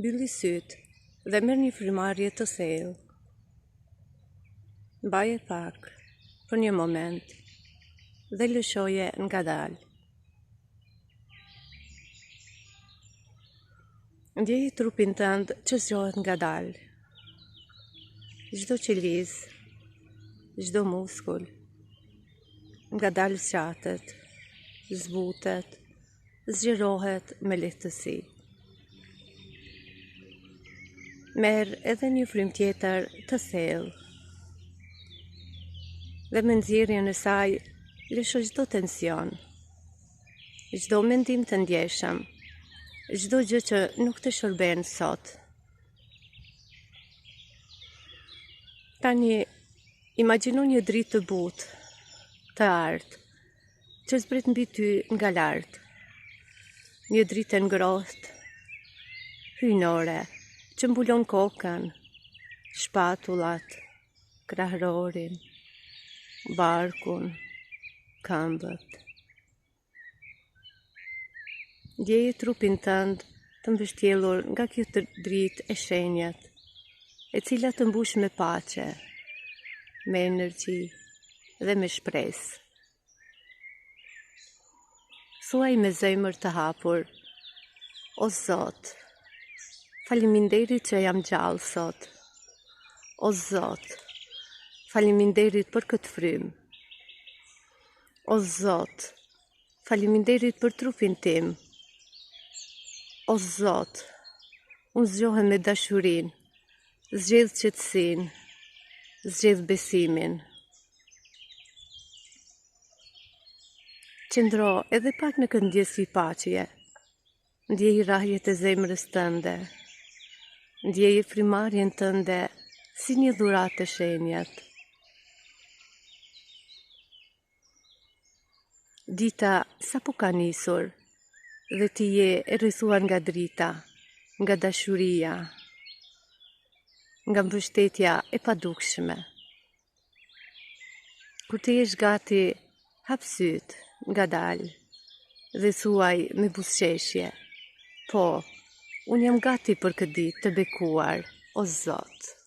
mbylli sytë dhe merr një frymarrje të thellë. Mbaje pak, për një moment, dhe lëshoje ngadalë. Ndjeje trupin tënd që zgjohet ngadalë. Çdo qelizë, çdo muskull, ngadalë zgjatet, zbutet, zgjerohet me lehtësi. Merr edhe një frym tjetër të thellë. Dhe me nxjerrjen e saj lësho çdo tension, çdo mendim të ndjeshëm, çdo gjë që nuk të shërben sot. Tani, imagjino një dritë të butë, të artë, që zbret mbi ty nga lart. Një dritë e ngrohtë, hyjnore, që mbulon kokën, shpatullat, krahërorin, barkun, këmbët. Ndjeje trupin tënd të mbështjellur nga kjo dritë e shenjët, e cila të mbush me paqe, me energji dhe me shpresë. Thuaj me zemër të hapur: O Zot, faleminderit që jam gjallë sot. O Zot, faleminderit për këtë frymë. O Zot, faleminderit për trupin tim. O Zot, unë zgjohem me dashurinë, zgjedh qetësinë, zgjedh besimin. Qëndro edhe pak në këtë ndjesi paqeje. Ndjej rrahjet e zemrës tënde. Ndjej frymarrjen tënde si një dhuratë e shenjët. Dita sapo ka nisur dhe ti je e rrethuar nga drita, nga dashuria, nga mbështetja e padukshme. Kur të jesh gati, hap sytë ngadalë dhe thuaj me buzëqeshje: Po, unë jam gati për këtë ditë të bekuar, o Zot.